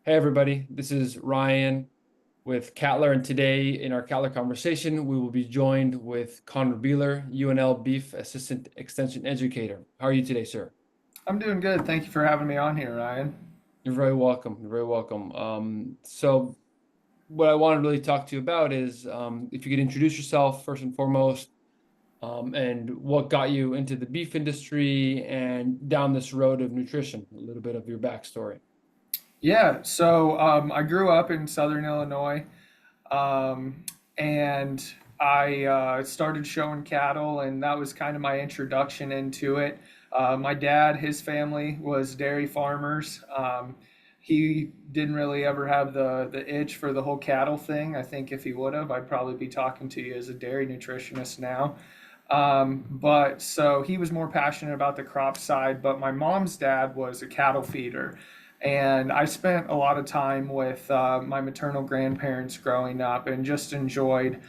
Hey everybody, this is Ryan with Cattler, and today in our Cattler conversation, we will be joined with Connor Biehler, UNL Beef Assistant Extension Educator. How are you today, sir? I'm doing good. Thank you for having me on here, Ryan. You're very welcome. You're very welcome. So what I want to really talk to you about is if you could introduce yourself first and foremost, and what got you into the beef industry and down this road of nutrition, a little bit of your backstory. I grew up in Southern Illinois, um, and I started showing cattle, and that was kind of my introduction into it. My dad, his family was dairy farmers. He didn't really ever have the itch for the whole cattle thing. I think if he would have, I'd probably be talking to you as a dairy nutritionist now. But so he was more passionate about the crop side, but my mom's dad was a cattle feeder. And I spent a lot of time with my maternal grandparents growing up and just enjoyed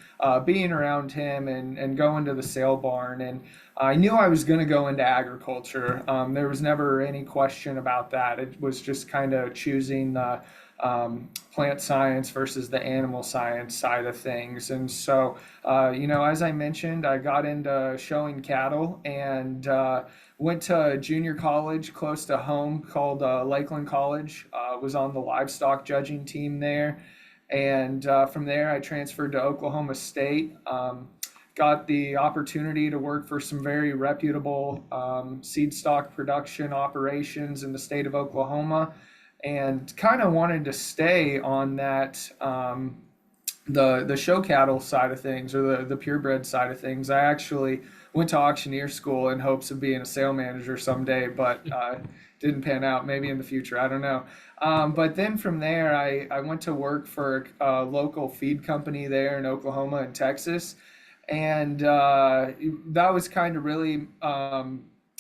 being around him and going to the sale barn. And I knew I was going to go into agriculture. There was never any question about that. It was just kind of choosing the plant science versus the animal science side of things. And so, as I mentioned, I got into showing cattle and went to junior college close to home called Lakeland College. Was on the livestock judging team there. And from there, I transferred to Oklahoma State. Got the opportunity to work for some very reputable seed stock production operations in the state of Oklahoma, and kind of wanted to stay on that the show cattle side of things, or the purebred side of things. I actually went to auctioneer school in hopes of being a sale manager someday, but didn't pan out. Maybe in the future, I don't know. But then from there, I went to work for a local feed company there in Oklahoma and Texas, and that was kind of really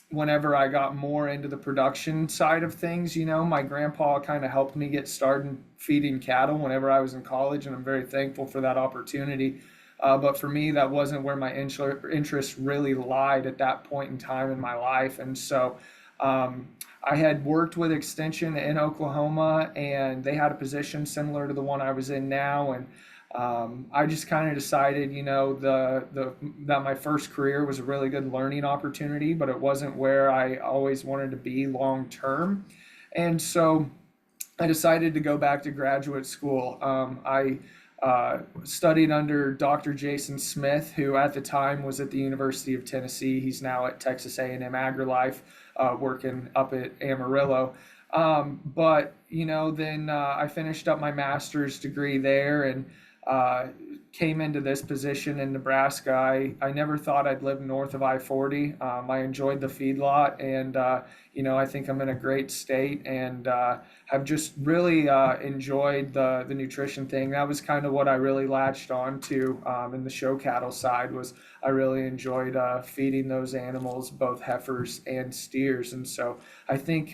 whenever I got more into the production side of things. My grandpa kind of helped me get started feeding cattle whenever I was in college, and I'm very thankful for that opportunity. But for me, that wasn't where my interest really lied at that point in time in my life. And so I had worked with Extension in Oklahoma, and they had a position similar to the one I was in now. And I just kind of decided, that my first career was a really good learning opportunity, but it wasn't where I always wanted to be long term. And so I decided to go back to graduate school. I studied under Dr. Jason Smith, who at the time was at the University of Tennessee. He's now at Texas A&M AgriLife, working up at Amarillo. Then I finished up my master's degree there, and uh, came into this position in Nebraska. I never thought I'd live north of I-40. I enjoyed the feedlot, and I think I'm in a great state, and have just really enjoyed the nutrition thing. That was kind of what I really latched on to in the show cattle side. Was I really enjoyed feeding those animals, both heifers and steers. And so I think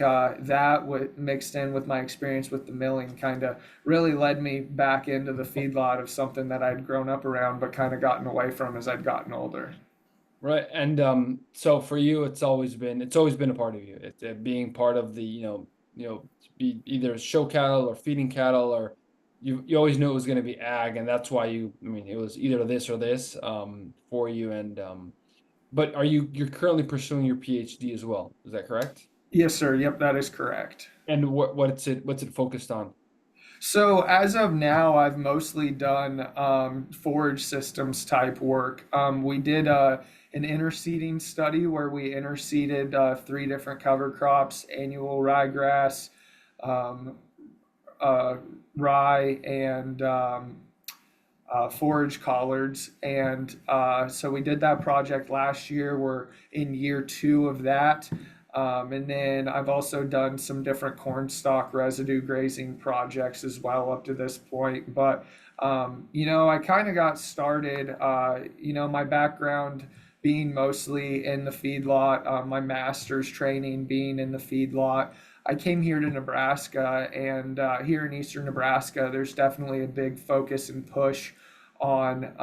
mixed in with my experience with the milling kind of really led me back into the feedlot of something that I'd grown up around but kind of gotten away from as I'd gotten older. Right. And so for you, it's always been a part of you. It's being part of the, be either show cattle or feeding cattle, or you always knew it was going to be ag, and that's why it was either this or this for you. And but you're currently pursuing your PhD as well. Is that correct? Yes, sir. Yep, that is correct. And what's it focused on? So as of now, I've mostly done forage systems type work. We did an interseeding study where we interseeded three different cover crops: annual ryegrass, um, uh, rye, and forage collards. And so we did that project last year. We're in year two of that. And then I've also done some different corn stalk residue grazing projects as well up to this point. But, I kind of got started, my background being mostly in the feedlot, my master's training being in the feedlot. I came here to Nebraska, and here in Eastern Nebraska, there's definitely a big focus and push on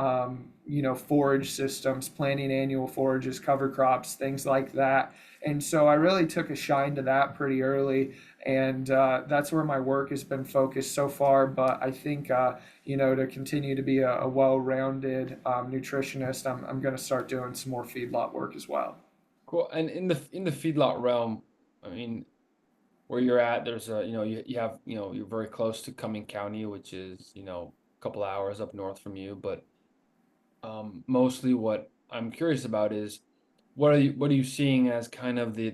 forage systems, planting annual forages, cover crops, things like that. And so I really took a shine to that pretty early, and that's where my work has been focused so far. But I think to continue to be a well-rounded nutritionist, I'm going to start doing some more feedlot work as well. Cool. And in the feedlot realm, I mean, where you're at, there's a, you have, you're very close to Cumming County, which is, a couple hours up north from you. But mostly what I'm curious about is what are you seeing as kind of the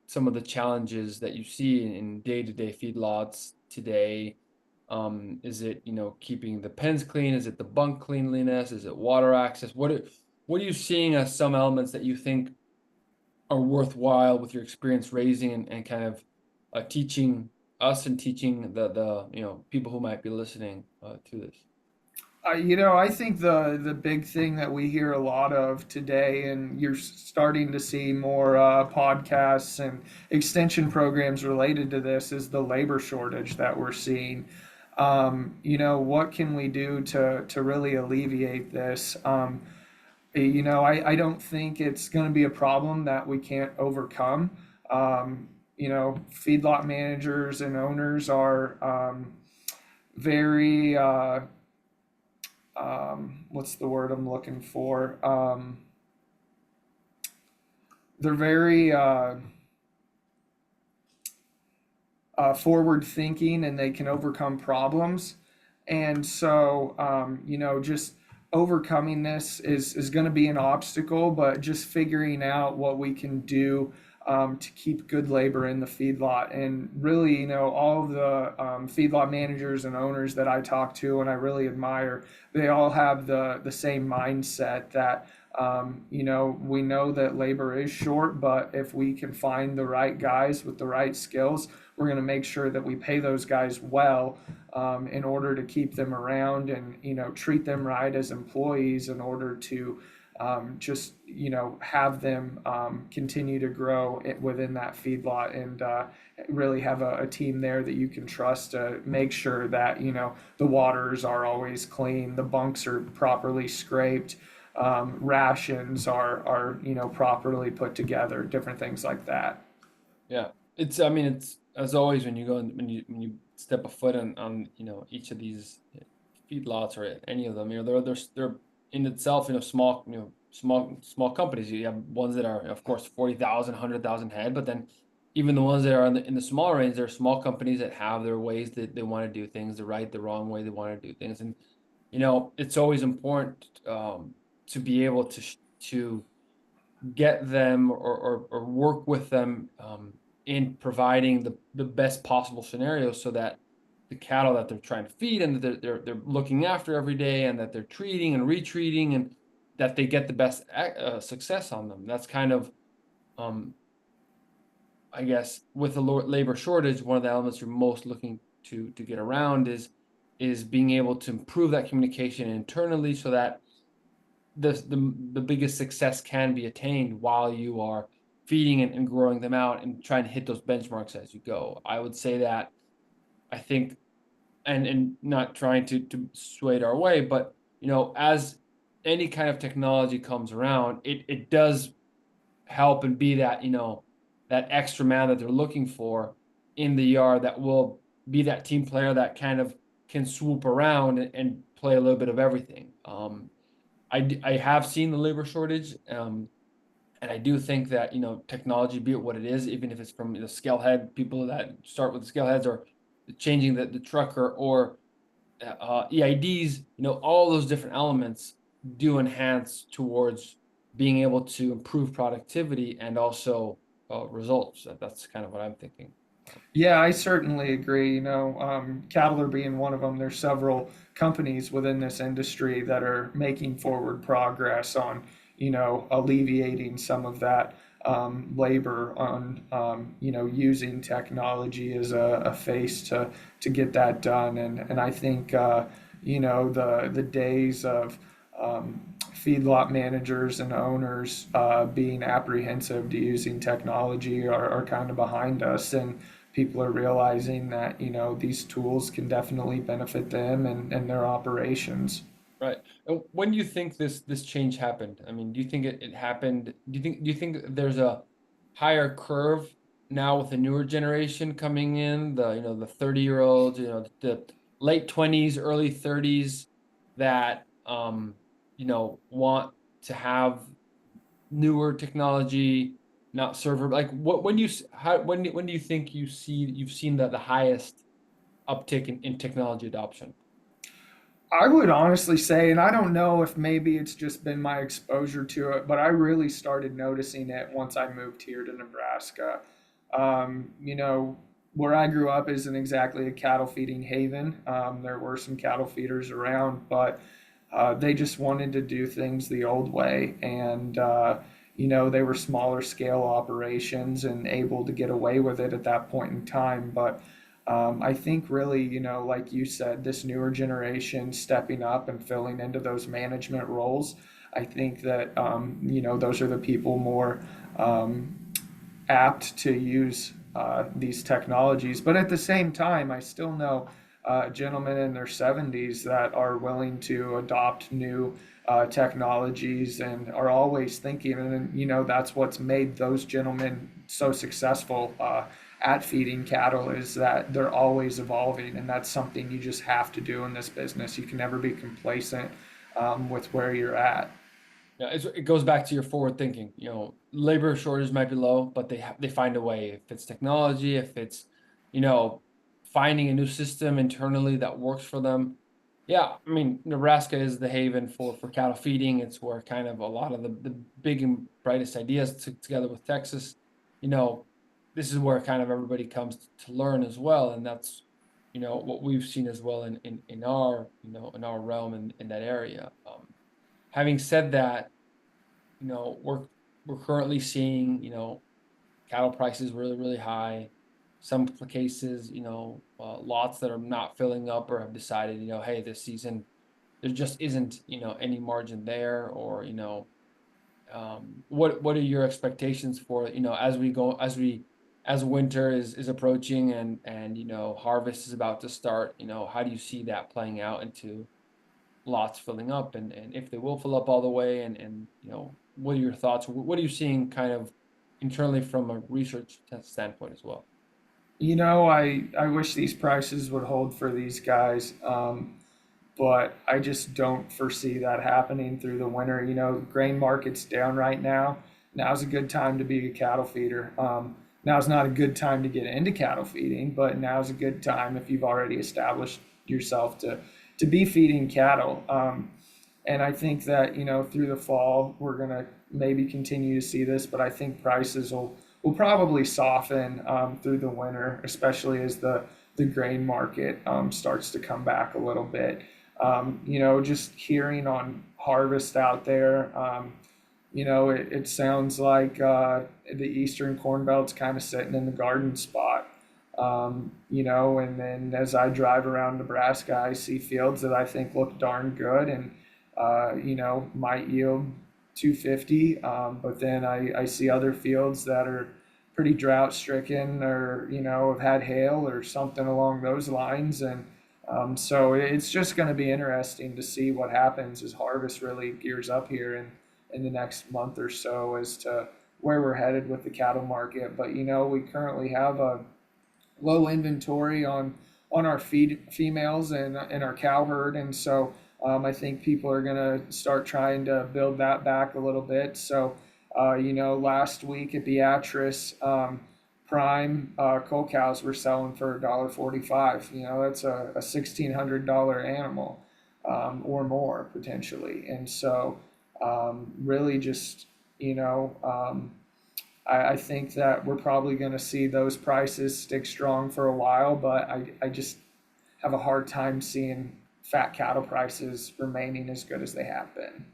some of the challenges that you see in day-to-day feedlots today? Is it, keeping the pens clean? Is it the bunk cleanliness? Is it water access? What are you seeing as some elements that you think are worthwhile with your experience raising and kind of teaching us and teaching the people who might be listening to this? I think the big thing that we hear a lot of today, and you're starting to see more podcasts and extension programs related to this, is the labor shortage that we're seeing. What can we do to really alleviate this? I don't think it's going to be a problem that we can't overcome. Feedlot managers and owners are very what's the word I'm looking for? They're very forward thinking, and they can overcome problems. And so, just overcoming this is going to be an obstacle, but just figuring out what we can do to keep good labor in the feedlot. And really, all of the feedlot managers and owners that I talk to and I really admire, they all have the same mindset that we know that labor is short, but if we can find the right guys with the right skills, we're going to make sure that we pay those guys well in order to keep them around, and treat them right as employees in order to just have them continue to grow within that feedlot, and really have a team there that you can trust to make sure that the waters are always clean, the bunks are properly scraped, rations are properly put together, different things like that. Yeah, I mean, it's as always when you go and when you step a foot on each of these feedlots or any of them, they're in itself, small, small companies. You have ones that are, of course, 40,000, 100,000 head, but then even the ones that are in the smaller range, they're small companies that have their ways that they want to do things, the right, the wrong way they want to do things. And it's always important to be able to get them or work with them in providing the best possible scenarios so that the cattle that they're trying to feed and that they're looking after every day and that they're treating and retreating and that they get the best success on them. That's kind of um, I guess with the labor shortage, one of the elements you're most looking to get around is being able to improve that communication internally so that the biggest success can be attained while you are feeding and growing them out and trying to hit those benchmarks as you go. I would say that I think, and not trying to sway it our way, but as any kind of technology comes around, it does help and be that, that extra man that they're looking for in the yard that will be that team player that kind of can swoop around and play a little bit of everything. I have seen the labor shortage, and I do think that technology, be it what it is, even if it's from the scale head people that start with the scale heads or changing the trucker or EIDs, all those different elements do enhance towards being able to improve productivity and also results. That's kind of what I'm thinking. Yeah, I certainly agree. Cattler being one of them, there's several companies within this industry that are making forward progress on, alleviating some of that labor on, using technology as a face to get that done. And I think, the days of feedlot managers and owners being apprehensive to using technology are kind of behind us, and people are realizing that these tools can definitely benefit them and their operations. Right. And when do you think this change happened? I mean, do you think it happened? Do you think there's higher curve now with the newer generation coming in, the the 30-year-olds, the late 20s, early 30s that want to have newer technology, not server like what when you how when do you think you've seen the highest uptick in technology adoption? I would honestly say, and I don't know if maybe it's just been my exposure to it, but I really started noticing it once I moved here to Nebraska. You know, where I grew up isn't exactly a cattle feeding haven. There were some cattle feeders around, but they just wanted to do things the old way. And, they were smaller scale operations and able to get away with it at that point in time. But I think really, like you said, this newer generation stepping up and filling into those management roles, I think that, those are the people more apt to use these technologies. But at the same time, I still know gentlemen in their 70s that are willing to adopt new technologies and are always thinking. And, that's what's made those gentlemen so successful at feeding cattle is that they're always evolving. And that's something you just have to do in this business. You can never be complacent with where you're at. Yeah, it goes back to your forward thinking. Labor shortage might be low, but they find a way. If it's technology, if it's, you know, finding a new system internally that works for them. Yeah, I mean, Nebraska is the haven for cattle feeding. It's where kind of a lot of the big and brightest ideas together with Texas. You know, this is where kind of everybody comes to learn as well, and that's what we've seen as well in our in our realm in that area. Having said that, we're currently seeing, cattle prices really high. Some cases, lots that are not filling up or have decided, hey, this season there just isn't, any margin there, or what are your expectations for, as we go as winter is approaching and harvest is about to start, how do you see that playing out into lots filling up and if they will fill up all the way and what are your thoughts? What are you seeing kind of internally from a research standpoint as well? I wish these prices would hold for these guys. But I just don't foresee that happening through the winter. The grain market's down right now. Now's a good time to be a cattle feeder. Now's not a good time to get into cattle feeding, but now's a good time if you've already established yourself to be feeding cattle. And I think that, through the fall, we're going to maybe continue to see this, but I think prices will probably soften through the winter, especially as the grain market starts to come back a little bit. Just hearing on harvest out there, it sounds like the Eastern Corn Belt's kind of sitting in the garden spot. And then as I drive around Nebraska, I see fields that I think look darn good and, might yield 250. But then I see other fields that are pretty drought stricken or, have had hail or something along those lines. And so it's just going to be interesting to see what happens as harvest really gears up here in the next month or so as to where we're headed with the cattle market. But we currently have a low inventory on our feed females and our cow herd, and so I think people are going to start trying to build that back a little bit. So last week at Beatrice, prime coal cows were selling for $1.45. That's a $1,600 animal or more potentially, and so really just you know. I think that we're probably going to see those prices stick strong for a while, but I just have a hard time seeing fat cattle prices remaining as good as they have been.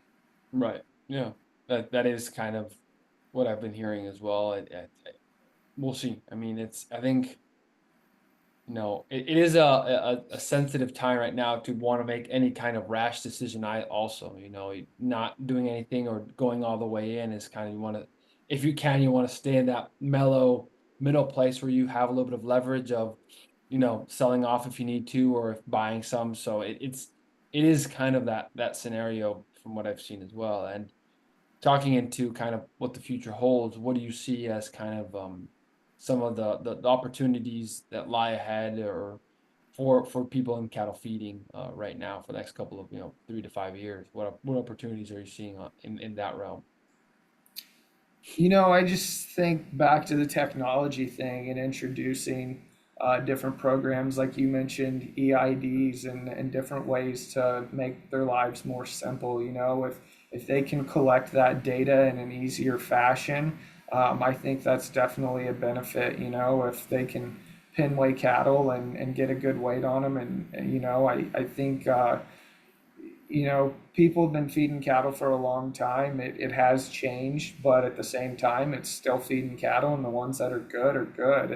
Right. Yeah. That is kind of what I've been hearing as well. We'll see. I mean, I think it is a sensitive time right now to want to make any kind of rash decision. I also, not doing anything or going all the way in is kind of, you want to, if you can, you want to stay in that mellow middle place where you have a little bit of leverage of, selling off if you need to, or if buying some. So it is kind of that scenario from what I've seen as well. And talking into kind of what the future holds, what do you see as kind of some of the opportunities that lie ahead or for people in cattle feeding right now for the next couple of 3 to 5 years? What opportunities are you seeing in that realm? I just think back to the technology thing and introducing different programs, like you mentioned, EIDs and different ways to make their lives more simple. If they can collect that data in an easier fashion, I think that's definitely a benefit. If they can pin weigh cattle and get a good weight on them, I think people have been feeding cattle for a long time. It has changed, but at the same time, it's still feeding cattle, and the ones that are good are good.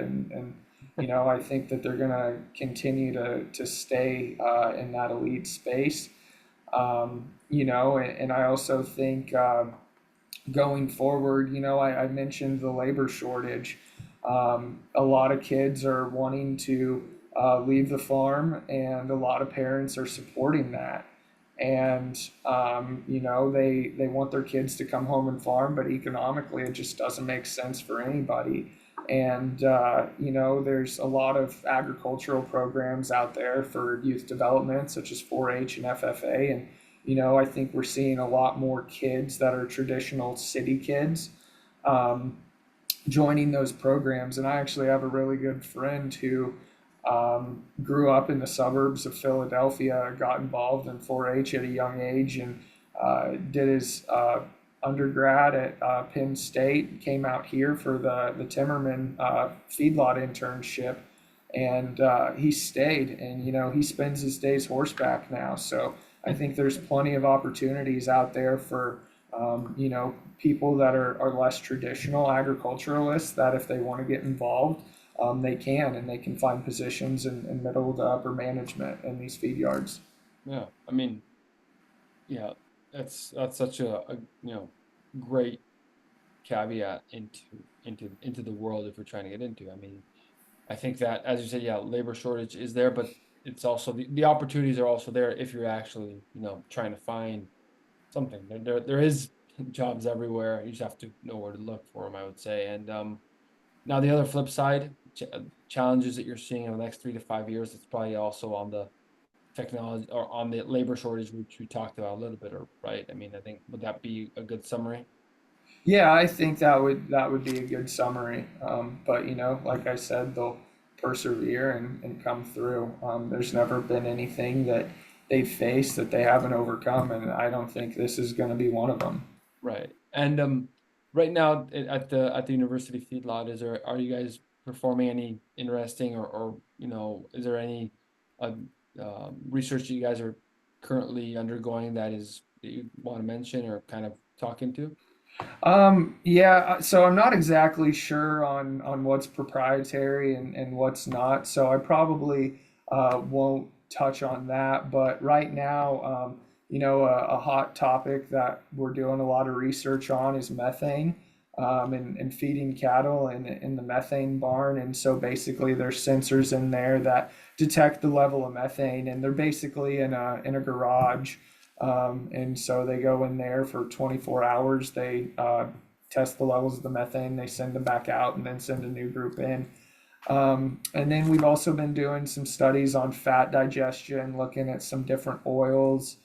I think that they're going to continue to stay in that elite space. And I also think going forward, I mentioned the labor shortage. A lot of kids are wanting to leave the farm, and a lot of parents are supporting that. And they want their kids to come home and farm, but economically, it just doesn't make sense for anybody. And there's a lot of agricultural programs out there for youth development, such as 4-H and FFA, and I think we're seeing a lot more kids that are traditional city kids um, joining those programs. And I actually have a really good friend who grew up in the suburbs of Philadelphia, got involved in 4-H at a young age, and did his undergrad at Penn State, came out here for the Timmerman feedlot internship, and he stayed. And he spends his days horseback now. So I think there's plenty of opportunities out there for people that are less traditional agriculturalists, that if they want to get involved, they can, and they can find positions in middle to upper management in these feed yards. Yeah, I mean, yeah, that's such a great caveat into the world if we're trying to get into. I mean, I think that, as you said, yeah, labor shortage is there, but it's also the opportunities are also there if you're actually, trying to find something. There is jobs everywhere. You just have to know where to look for them, I would say. And now the other flip side, challenges that you're seeing in the next 3 to 5 years, it's probably also on the technology or on the labor shortage, which we talked about a little bit, or right? I mean, I think would that be a good summary? Yeah, I think that would be a good summary. But like I said, they'll persevere and come through. There's never been anything that they've faced that they haven't overcome, and I don't think this is going to be one of them. Right. And right now at the university feedlot, are you guys performing any interesting or is there any uh, research that you guys are currently undergoing that you want to mention or kind of talk into? Yeah, so I'm not exactly sure on what's proprietary and what's not, so I probably won't touch on that. But right now, a hot topic that we're doing a lot of research on is methane, and feeding cattle in the methane barn. And so basically, there's sensors in there that detect the level of methane, and they're basically in a garage. And so they go in there for 24 hours. They test the levels of the methane. They send them back out, and then send a new group in. And then we've also been doing some studies on fat digestion, looking at some different oils,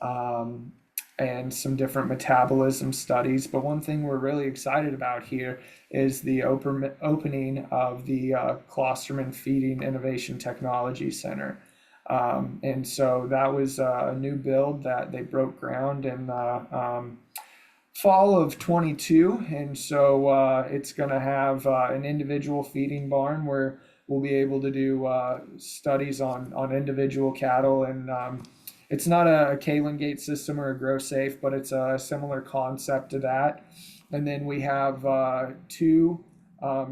um, and some different metabolism studies. But one thing we're really excited about here is the opening of the Klosterman Feeding Innovation Technology Center. And so that was a new build that they broke ground in fall of 22. And so it's going to have an individual feeding barn where we'll be able to do studies on individual cattle. And it's not a Kalen gate system or a grow safe, but it's a similar concept to that. And then we have two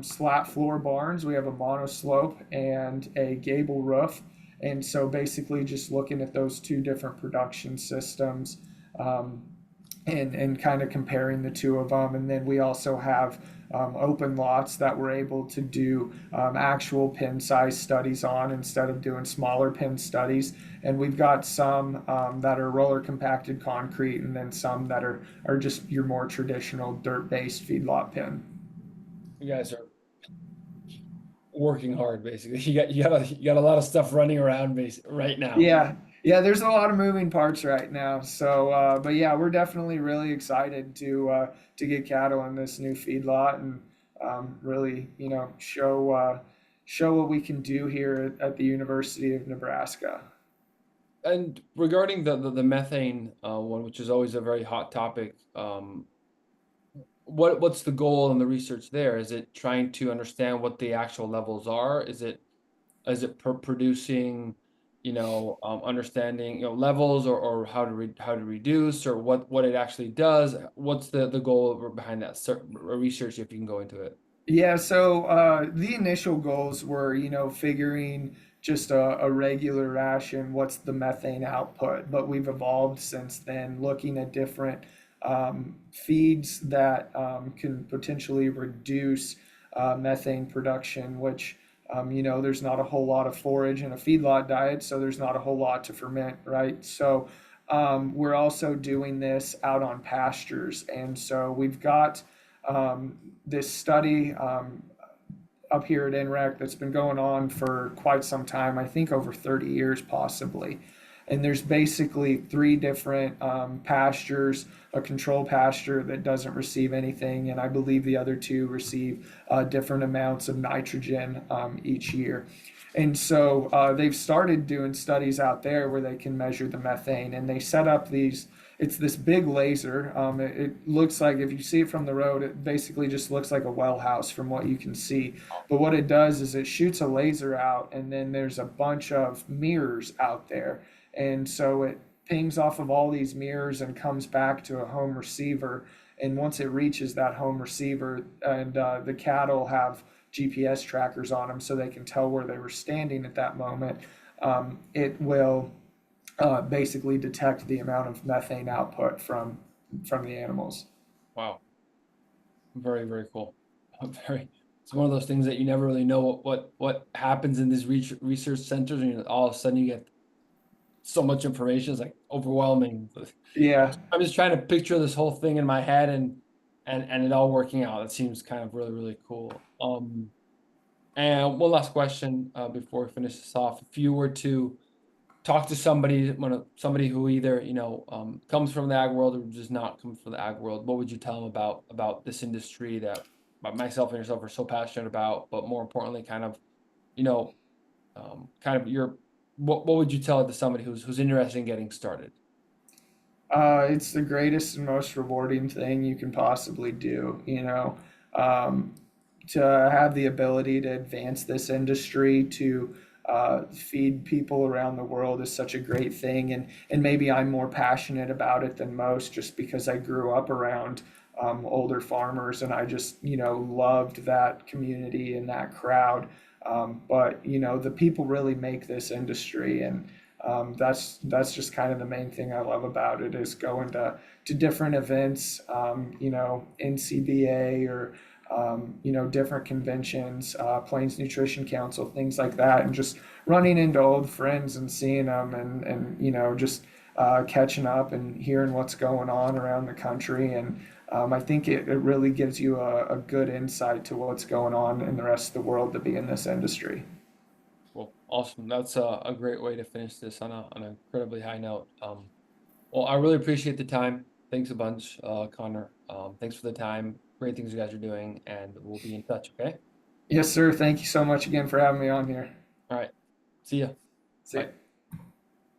slat floor barns. We have a monoslope and a gable roof. And so basically just looking at those two different production systems, and kind of comparing the two of them. And then we also have open lots that we're able to do actual pen size studies on instead of doing smaller pen studies. And we've got some that are roller compacted concrete, and then some that are just your more traditional dirt based feedlot pen. You guys are working hard, basically. You got a lot of stuff running around right now. Yeah, yeah. There's a lot of moving parts right now. So, but yeah, we're definitely really excited to get cattle in this new feedlot and really, show what we can do here at the University of Nebraska. And regarding the methane one, which is always a very hot topic, what's the goal in the research there? Is it trying to understand what the actual levels are? Is it producing, understanding, levels, or how to reduce, or what it actually does? What's the goal behind that research, if you can go into it? Yeah, so the initial goals were, figuring just a regular ration, what's the methane output. But we've evolved since then, looking at different feeds that can potentially reduce methane production, which, there's not a whole lot of forage in a feedlot diet, so there's not a whole lot to ferment, right? So we're also doing this out on pastures. And so we've got this study up here at NREC that's been going on for quite some time, I think over 30 years possibly. And there's basically three different pastures, a control pasture that doesn't receive anything, and I believe the other two receive different amounts of nitrogen each year. And so they've started doing studies out there where they can measure the methane, and they set up these. It's this big laser. It looks like, if you see it from the road, it basically just looks like a well house from what you can see. But what it does is it shoots a laser out, and then there's a bunch of mirrors out there. And so it pings off of all these mirrors and comes back to a home receiver. And once it reaches that home receiver, and the cattle have GPS trackers on them so they can tell where they were standing at that moment, it will basically detect the amount of methane output from the animals. Wow, very, very cool. Very. It's one of those things that you never really know what happens in these research centers, and all of a sudden you get so much information. It's like overwhelming. Yeah. I'm just trying to picture this whole thing in my head, and it all working out. It seems kind of really, really cool. And one last question before we finish this off. If you were to talk to somebody who either, comes from the ag world or does not come from the ag world, what would you tell them about this industry that myself and yourself are so passionate about, but more importantly, you know, kind of your what would you tell to somebody who's interested in getting started? It's the greatest and most rewarding thing you can possibly do, um, to have the ability to advance this industry, to feed people around the world is such a great thing. And maybe I'm more passionate about it than most just because I grew up around older farmers and I just, loved that community and that crowd. But, the people really make this industry. And that's just kind of the main thing I love about it is going to different events, NCBA or different conventions, Plains Nutrition Council, things like that, and just running into old friends and seeing them and just catching up and hearing what's going on around the country. And I think it really gives you a good insight to what's going on in the rest of the world to be in this industry. Well, awesome. That's a great way to finish this on an incredibly high note. Well, I really appreciate the time. Thanks a bunch, Connor. Thanks for the time. Great things you guys are doing, and we'll be in touch. Okay. Yes, sir. Thank you so much again for having me on here. All right. See ya. See Bye. you.